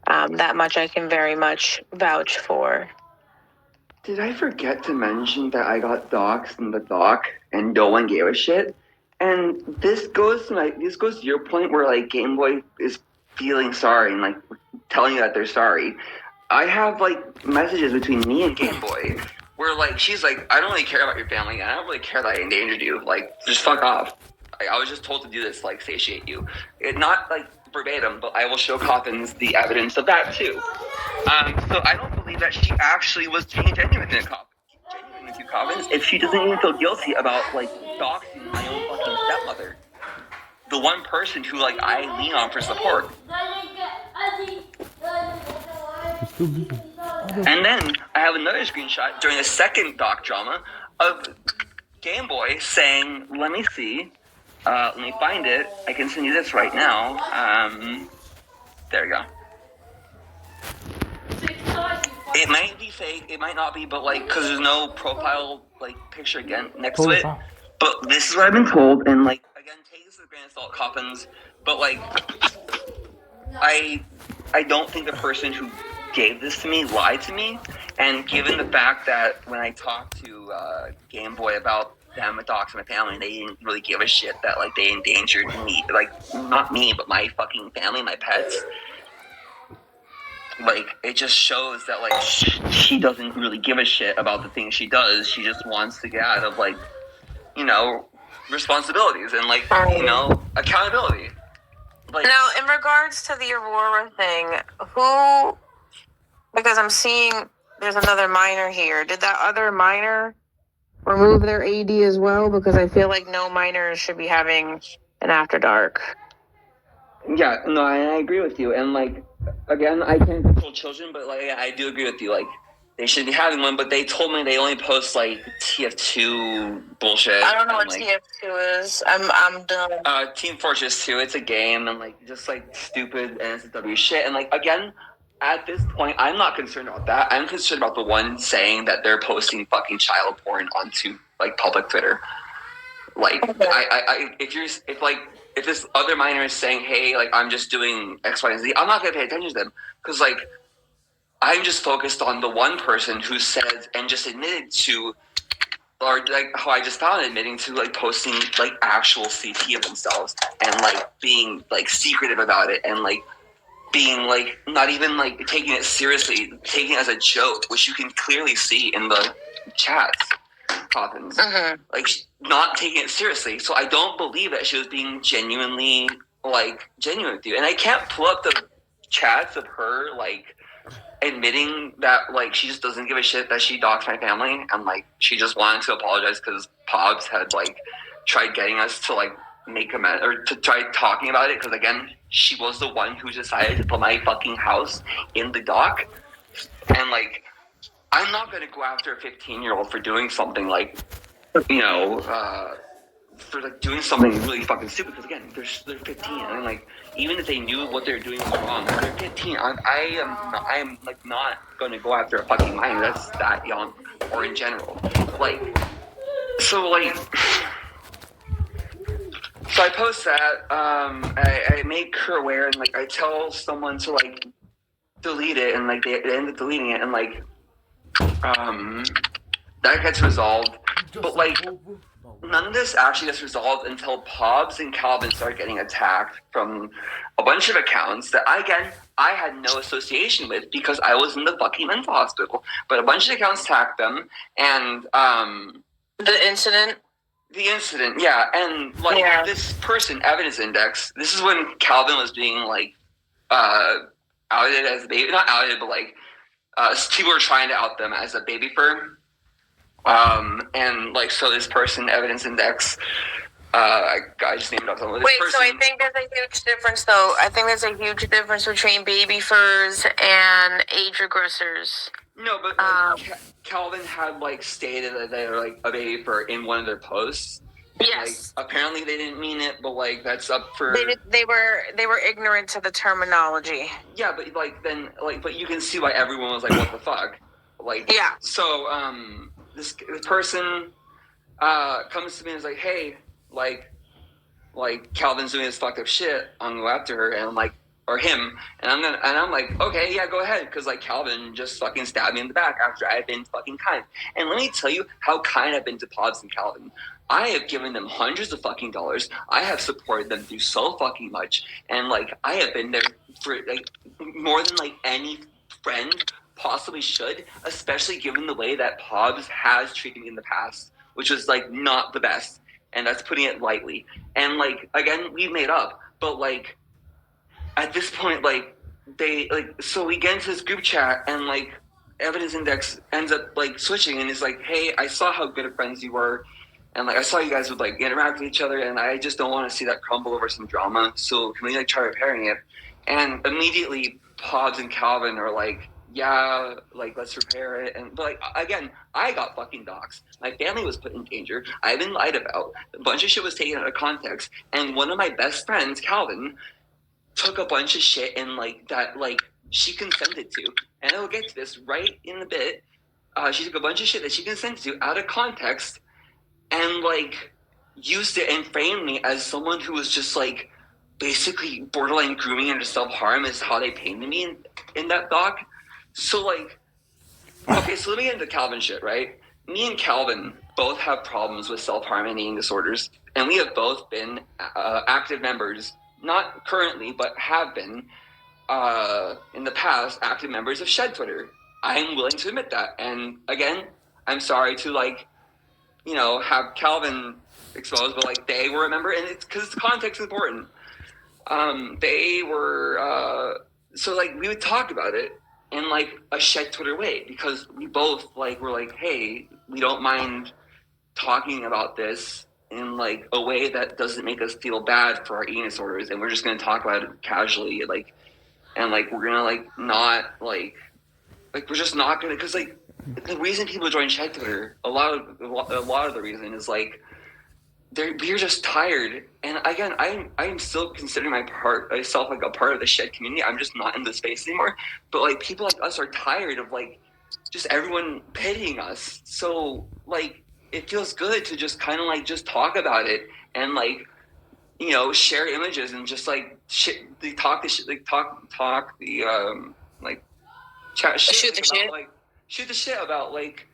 That much I can very much vouch for. Did I forget to mention that I got doxxed in the doc and no one gave a shit? And this goes to your point where like Game Boy is feeling sorry and like telling you that they're sorry. I have like messages between me and Game Boy where like she's like, I don't really care about your family. I don't really care that I endangered you. Like, just fuck off. I was just told to do this, like, satiate you. It not like verbatim, but I will show Coffins the evidence of that too. So I don't believe that she actually was being genuine with you, Coffins, if she doesn't even feel guilty about like doxing my own fucking stepmother, the one person who like I lean on for support. And then I have another screenshot during the second doc drama of Game Boy saying, "Let me see, let me find it. I can send you this right now." There we go. It might be fake, it might not be, but like, because there's no profile like picture again next to it. But this is what I've been told, and like, again, take this with a grain of salt, Coffins. But like, I don't think the person who gave this to me lied to me. And given the fact that when I talked to Game Boy about them doxing my family, they didn't really give a shit that like they endangered me, like not me, but my fucking family, my pets. Like, it just shows that, like, she doesn't really give a shit about the things she does. She just wants to get out of, like, you know, responsibilities and, like, you know, accountability. Like, now, in regards to the Aurora thing, who, because I'm seeing there's another minor here. Did that other minor remove their AD as well? Because I feel like no minors should be having an After Dark. Yeah, no, I agree with you. And, like, again, I can't control children, but, like, I do agree with you. Like, they should be having one, but they told me they only post, like, TF2 bullshit. I don't know what like, TF2 is. I'm done. Team Fortress 2, it's a game, and, like, just, like, stupid NSW shit. And, like, again, at this point, I'm not concerned about that. I'm concerned about the one saying that they're posting fucking child porn onto, like, public Twitter. Like, okay. If this other minor is saying, hey, like, I'm just doing X, Y, and Z, I'm not going to pay attention to them. Because, like, I'm just focused on the one person who said and just admitted to, or, like, how I just found admitting to, like, posting, like, actual CP of themselves and, like, being, like, secretive about it and, like, being, like, not even, like, taking it seriously, taking it as a joke, which you can clearly see in the chats. Coffins. Like, not taking it seriously. So I don't believe that she was being genuine with you. And I can't pull up the chats of her, like, admitting that, like, she just doesn't give a shit that she doxed my family. And, like, she just wanted to apologize because Pobs had, like, tried getting us to, like, make amends, or to try talking about it. Because, again, she was the one who decided to put my fucking house in the dock. And, like, I'm not going to go after a 15-year-old for doing something like, you know, for like doing something really fucking stupid. Because again, they're 15, and like even if they knew what they're doing was wrong, they're 15. I am like not going to go after a fucking minor that's that young or in general. Like, so I post that. I make her aware, and like I tell someone to like delete it, and like they end up deleting it, and like. That gets resolved, but like none of this actually gets resolved until Pobs and Calvin start getting attacked from a bunch of accounts that I had no association with because I was in the fucking mental hospital. But a bunch of accounts attacked them, and the incident, yeah, and like this person, Evidence Index. This is when Calvin was being like outed as a baby, not outed, but like. People were trying to out them as a baby fur. And like, so this person, Evidence Index, I just named up someone. Wait, so I think there's a huge difference though. I think there's a huge difference between baby furs and age regressors. No, but like, Calvin had like stated that they were like a baby fur in one of their posts. Yes. Like, apparently they didn't mean it, but like that's up for. They were ignorant to the terminology. Yeah, but like then like but you can see why everyone was like, what the fuck? Like yeah. So this person comes to me and is like, hey, like Calvin's doing this fucked up shit. I'm gonna go after her, and I'm like, or him, and I'm like, okay, yeah, go ahead, because like Calvin just fucking stabbed me in the back after I've been fucking kind. And let me tell you how kind I've been to Pods and Calvin. I have given them hundreds of fucking dollars. I have supported them through so fucking much, and like I have been there for like more than like any friend possibly should, especially given the way that Pobbs has treated me in the past, which was like not the best, and that's putting it lightly. And like again, we made up, but like at this point, like they like so we get into this group chat, and like evidence index ends up like switching and is like, hey, I saw how good of friends you were, and like I saw you guys would like interact with each other, and I just don't want to see that crumble over some drama, so can we like try repairing it? And immediately Pods and Calvin are like, yeah, like let's repair it. And but like again, I got fucking doxxed. My family was put in danger. I've been lied about. A bunch of shit was taken out of context. And one of my best friends, Calvin, took a bunch of shit and like that like she consented to. And I will get to this right in a bit. She took a bunch of shit that she consented to out of context and like used it and framed me as someone who was just like basically borderline grooming into self-harm is how they painted me in that doc. So like, okay, so let me get into Calvin shit, right? Me and Calvin both have problems with self-harm and eating disorders, and we have both been active members, not currently, but have been in the past active members of Shed Twitter. I'm willing to admit that, and again, I'm sorry to like, you know, have Calvin exposed, but like they were a member, and it's because context is important. They were so like we would talk about it in like a Shed Twitter way, because we both like were like, hey, we don't mind talking about this in like a way that doesn't make us feel bad for our eating disorders, and we're just gonna talk about it casually, like, and like we're gonna like not like we're just not gonna, because like the reason people join Shed Twitter, a lot of the reason is like we're just tired. And again, I'm still considering myself like a part of the Shed community. I'm just not in the space anymore. But like people like us are tired of like just everyone pitying us. So like it feels good to just kind of like just talk about it and like, you know, share images and just like shit. They talk the shit. Like talk the like chat shit. Shoot the about, shit. like shoot the shit about like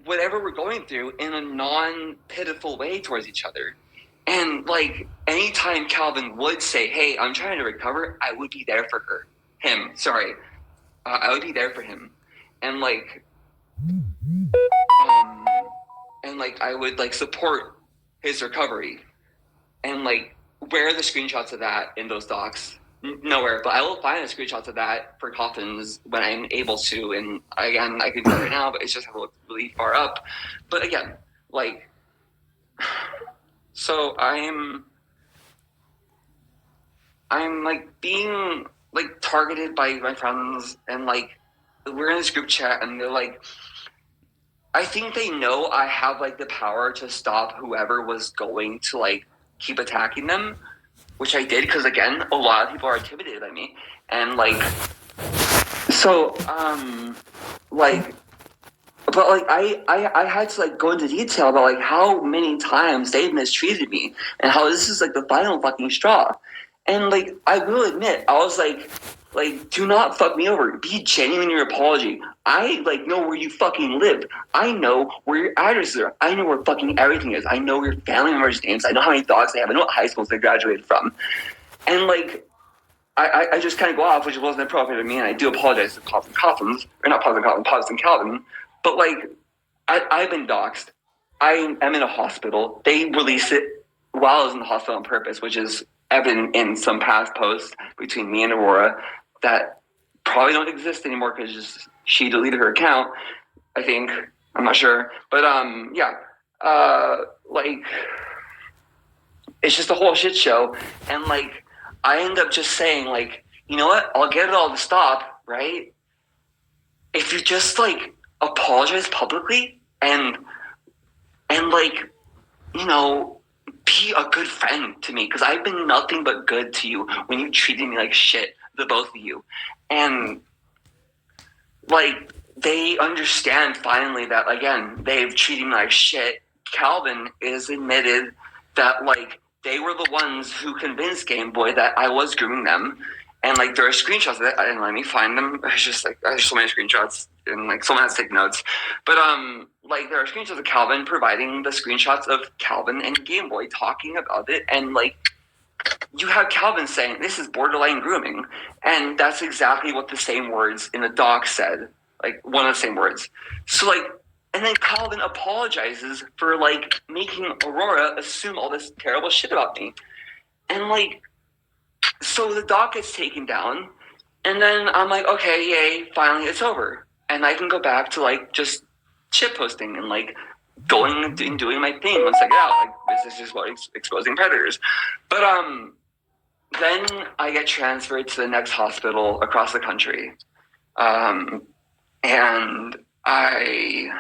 whatever we're going through in a non-pitiful way towards each other. And like anytime Calvin would say, hey, I'm trying to recover, I would be there for I would be there for him. And like and like I would like support his recovery. And like where are the screenshots of that in those docs? Nowhere, but I will find the screenshots of that for coffins when I'm able to. And again, I can do it right now, but it's just really far up. But again, like, so I'm like being like targeted by my friends, and like we're in this group chat, and they're like, I think they know I have like the power to stop whoever was going to like keep attacking them, which I did, because again, a lot of people are intimidated by me, and like, so like, but like I had to like go into detail about like how many times they've mistreated me and how this is like the final fucking straw. And like I will admit, I was like do not fuck me over. Be genuine in your apology. I like know where you fucking live. I know where your addresses are. I know where fucking everything is. I know your family members' names. I know how many dogs they have. I know what high schools they graduated from. And like I just kind of go off, which wasn't appropriate of me, and I do apologize to Pops and Coffins, or not Pops and Coffins, Pops and Calvin. But like I've been doxxed. I am in a hospital. They released it while I was in the hospital on purpose, which is evident in some past posts between me and Aurora that probably don't exist anymore because she deleted her account, I think. I'm not sure. But yeah. Like it's just a whole shit show. And like I end up just saying like, you know what? I'll get it all to stop, right? If you just like apologize publicly and like, you know, be a good friend to me, because I've been nothing but good to you when you treated me like shit, the both of you. And like they understand finally that again, they've treated me like shit. Calvin is admitted that like they were the ones who convinced Game Boy that I was grooming them, And like there are screenshots of it. I didn't let me find them. It's just like there's so many screenshots, and like someone has to take notes. But like there are screenshots of Calvin providing the screenshots of Calvin and Game Boy talking about it, and like you have Calvin saying this is borderline grooming, and that's exactly what the same words in the doc said. Like one of the same words. So like, and then Calvin apologizes for like making Aurora assume all this terrible shit about me, and like. So the doc gets taken down, and then I'm like, okay, yay, finally it's over. And I can go back to like just shit posting and like going and doing my thing once I get out. Like this is just what exposing predators. But then I get transferred to the next hospital across the country. And I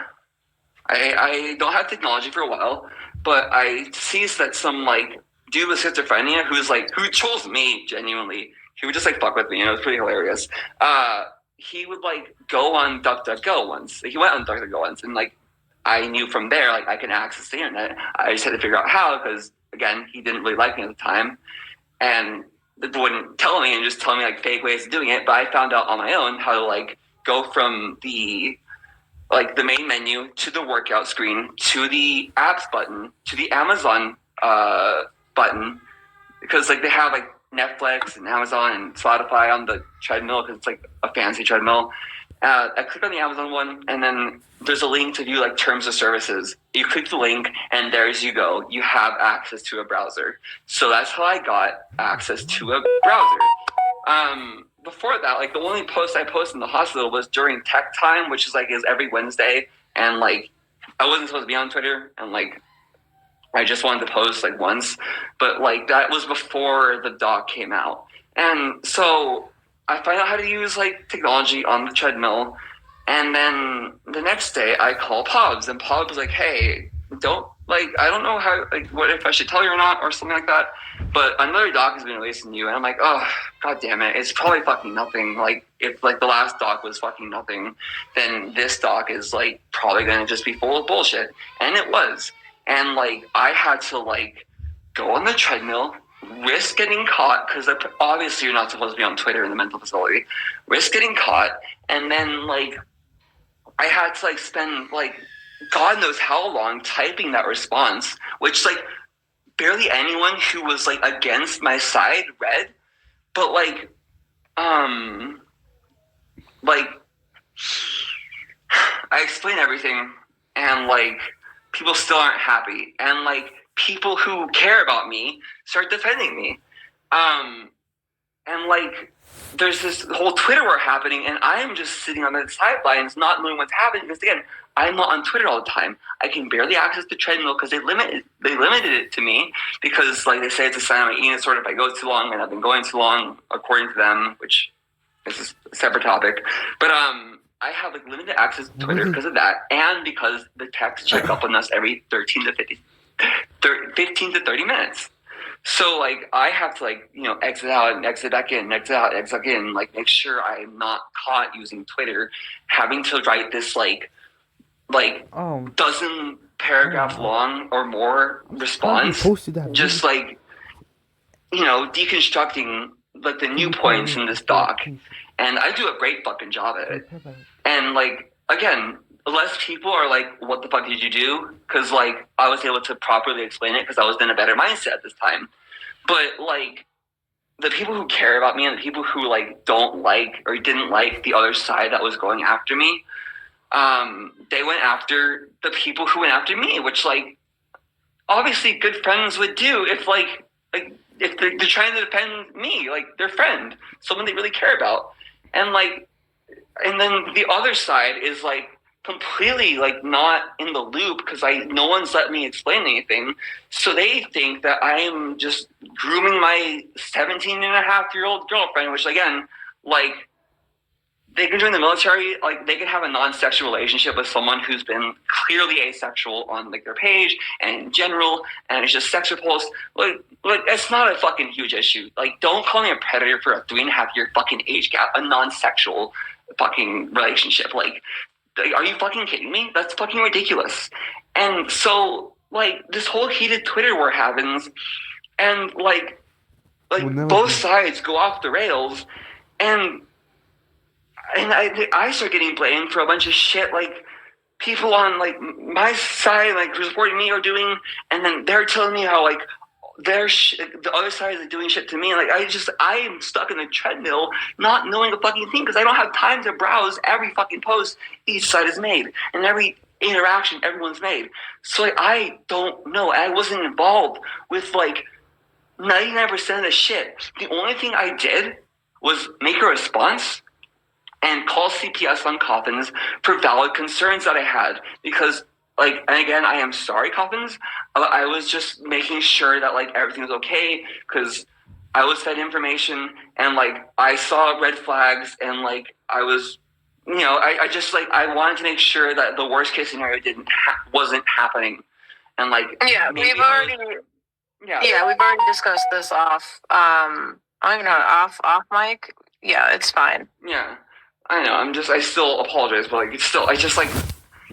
don't have technology for a while, but I sees that some like dude with schizophrenia who trolls me genuinely. He would just like fuck with me, and it was pretty hilarious. He would like go on DuckDuckGo once. He went on DuckDuckGo once, and like I knew from there like I can access the internet. I just had to figure out how, because again he didn't really like me at the time, and wouldn't tell me and just tell me like fake ways of doing it. But I found out on my own how to like go from the main menu to the workout screen to the apps button to the Amazon button, because like they have like Netflix and Amazon and Spotify on the treadmill because it's like a fancy treadmill. I click on the Amazon one, and then there's a link to view like terms of services. You click the link, and there's you go. You have access to a browser. So that's how I got access to a browser. Before that, like the only post I posted in the hospital was during tech time, which is every Wednesday, and like I wasn't supposed to be on Twitter, and like I just wanted to post like once, but like that was before the doc came out. And so I find out how to use like technology on the treadmill, and then the next day I call Pobbs, and Pobbs was like, hey, I don't know how, like, what if I should tell you or not, or something like that. But another doc has been released in you, and I'm like, oh, god damn it, it's probably fucking nothing. Like, if like the last doc was fucking nothing, then this doc is like probably gonna just be full of bullshit. And it was. And like I had to like go on the treadmill, risk getting caught, because obviously you're not supposed to be on Twitter in the mental facility, risk getting caught, and then like I had to like spend like God knows how long typing that response, which like barely anyone who was like against my side read. But like I explain everything, and like people still aren't happy, and like people who care about me start defending me, and like there's this whole Twitter war happening, and I am just sitting on the sidelines not knowing what's happening, because again I'm not on Twitter all the time. I can barely access the treadmill because they limited it to me, because like they say it's a sign of my eating disorder if I go too long, and I've been going too long according to them, which is a separate topic. But I have like limited access to Twitter because of that, and because the texts check up on us every 15 to 30 minutes. So like I have to like exit out and exit back in, exit out, exit back in, like make sure I'm not caught using Twitter, having to write this like dozen paragraph long or more response, just like deconstructing like the new points in this doc. And I do a great fucking job at it. And like again, less people are like, what the fuck did you do? Because like I was able to properly explain it because I was in a better mindset at this time. But like the people who care about me, and the people who like don't like or didn't like the other side that was going after me, they went after the people who went after me, which like obviously good friends would do if like if they're trying to defend me, like their friend, someone they really care about. And like, and then the other side is like completely like not in the loop because no one's let me explain anything. So they think that I am just grooming my 17-and-a-half-year-old girlfriend, which again, like they can join the military, like they can have a non-sexual relationship with someone who's been clearly asexual on like their page and in general, and it's just sex repulsed. Like it's not a fucking huge issue. Like don't call me a predator for a 3.5-year fucking age gap, a non-sexual fucking relationship. Like are you fucking kidding me? That's fucking ridiculous. And so like this whole heated Twitter war happens, and like like both sides go off the rails, and I start getting blamed for a bunch of shit like people on like my side like reporting me are doing, and then they're telling me how like the other side is doing shit to me. Like I am stuck in a treadmill, not knowing a fucking thing because I don't have time to browse every fucking post each side has made and every interaction everyone's made. So like I don't know. I wasn't involved with like 99% of the shit. The only thing I did was make a response and call CPS on Coffins for valid concerns that I had. Because, like, and again, I am sorry, Coffins. I was just making sure that, like, everything was okay because I was fed information and, like, I saw red flags and, like, I was, you know, I just, like, I wanted to make sure that the worst case scenario wasn't happening. And, like, we've already discussed this off. I don't even know, off mic. Yeah, it's fine. Yeah, I know. I still apologize, but like, it's still, I just like,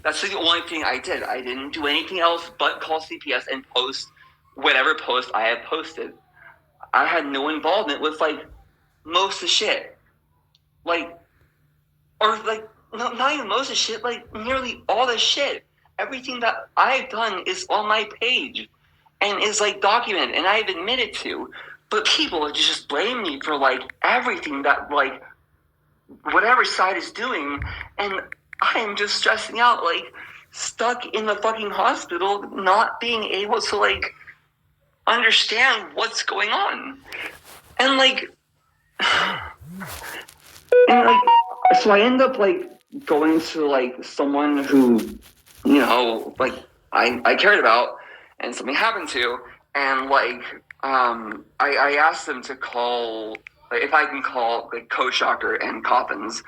that's the only thing I did. I didn't do anything else but call CPS and post whatever post I had posted. I had no involvement with like most of the shit, like, or like, not even most of the shit, like nearly all the shit. Everything that I've done is on my page and is like documented, and I've admitted to. But people just blame me for like everything that like whatever side is doing, and I am just stressing out, like stuck in the fucking hospital, not being able to like understand what's going on, and like, so I end up like going to like someone who, you know, like I cared about, and something happened to, and like I asked them to call, like, if I can call like Co-Shocker and Coffins,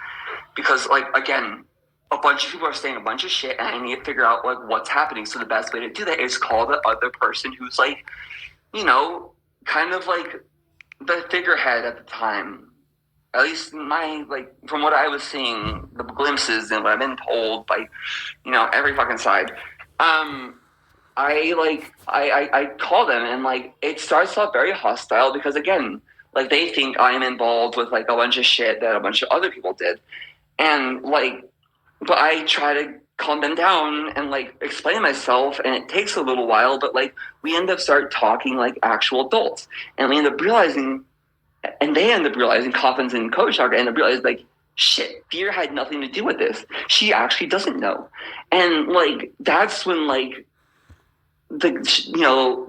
because like again, a bunch of people are saying a bunch of shit, and I need to figure out like what's happening. So the best way to do that is call the other person who's like, you know, kind of like the figurehead at the time. At least my, like, from what I was seeing, the glimpses and what I've been told by, you know, every fucking side. I call them, and like it starts off very hostile because again, like they think I'm involved with like a bunch of shit that a bunch of other people did, and like, but I try to calm them down and like explain myself, and it takes a little while, but like we end up start talking like actual adults, and we end up realizing, and they end up realizing, Coffins and Co-Shocker end up realizing like, shit, Fear had nothing to do with this. She actually doesn't know, and like that's when like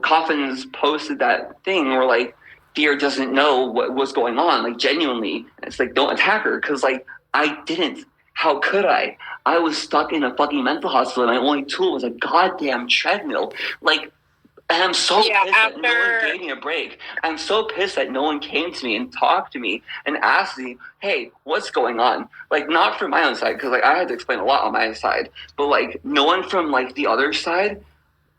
Coffins posted that thing where like Fear doesn't know what was going on, like genuinely. It's like, don't attack her, because like I didn't. How could I? I was stuck in a fucking mental hospital, and my only tool was a goddamn treadmill. Like, and I'm so pissed that no one gave me a break. I'm so pissed that no one came to me and talked to me and asked me, hey, what's going on? Like, not from my own side, because like I had to explain a lot on my side, but like no one from like the other side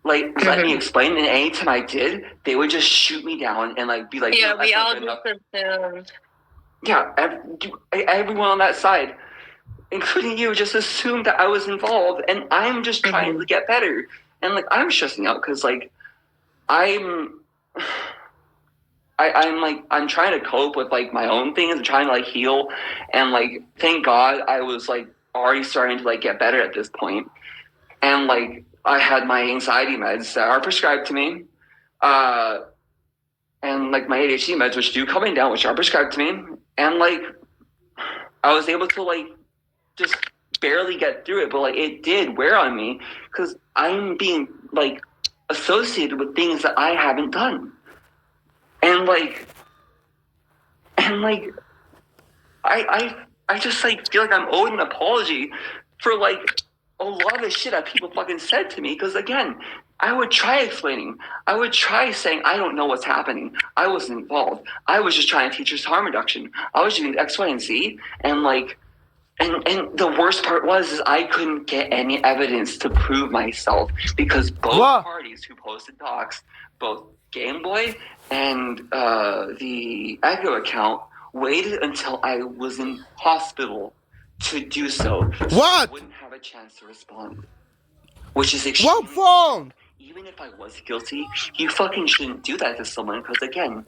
like let me explain, and anytime I did, they would just shoot me down and like be like, yeah, we all just assumed. Yeah, everyone on that side, including you, just assumed that I was involved, and I'm just trying to get better, and like I'm stressing out because like I'm trying to cope with like my own things and trying to like heal, and like thank God I was like already starting to like get better at this point, and like I had my anxiety meds that are prescribed to me, and like my ADHD meds, which do coming down, which are prescribed to me, and like I was able to like just barely get through it, but like it did wear on me because I'm being like associated with things that I haven't done, and like I just like feel like I'm owed an apology for like a lot of the shit that people fucking said to me, because again, I would try explaining. I would try saying, I don't know what's happening. I wasn't involved. I was just trying to teach us harm reduction. I was doing X, Y, and Z. And like, and the worst part was I couldn't get any evidence to prove myself, because both parties who posted docs, both Game Boy and the Echo account, waited until I was in hospital to do so. So I wouldn't have a chance to respond. Which is extremely what phone? even if I was guilty, you fucking shouldn't do that to someone because again,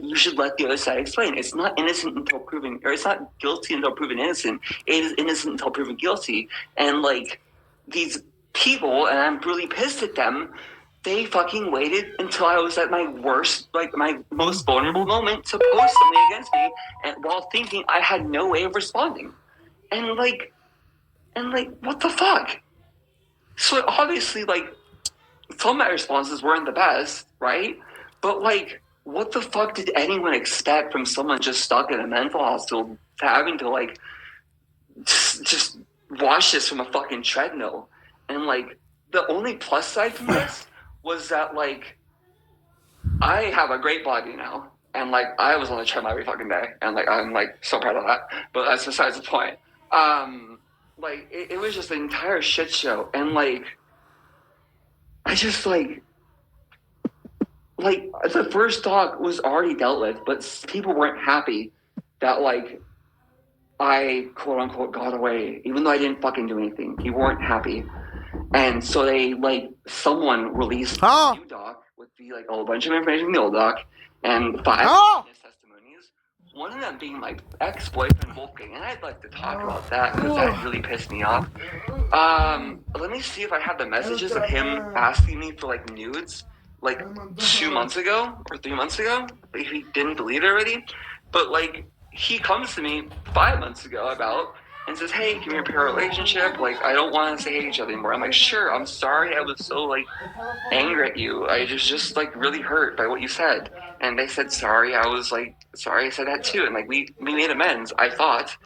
you should let the other side explain. It's not innocent until proven, or it's not guilty until proven innocent. It is innocent until proven guilty. And like these people, and I'm really pissed at them. They fucking waited until I was at my worst, like my most vulnerable moment to post something against me, and while thinking I had no way of responding. And like, what the fuck? So obviously, like, some of my responses weren't the best, right? But like, what the fuck did anyone expect from someone just stuck in a mental hospital having to like just watch this from a fucking treadmill? And like, the only plus side from this was that like, I have a great body now, and like, I was on the treadmill every fucking day, and like, I'm like so proud of that. But that's besides the point. Like, it was just an entire shit show, and like. I just like the first talk was already dealt with, but people weren't happy that like I quote unquote got away, even though I didn't fucking do anything. People weren't happy, and so they like someone released a new doc with the like a whole bunch of information from the old doc and 5 witness testimonies. One of them being my ex-boyfriend Wolfgang, and I'd like to talk about that because that really pissed me off. Let me see if I have the messages of him asking me for like nudes like 2 months ago or 3 months ago. Like, he didn't delete it already, but like he comes to me 5 months ago about and says, "Hey, can we repair a relationship? Like, I don't want to say each other anymore." I'm like, "Sure, I'm sorry. I was so like angry at you. I just like really hurt by what you said." And they said, "Sorry." I was like, "Sorry, I said that too." And like we made amends, I thought.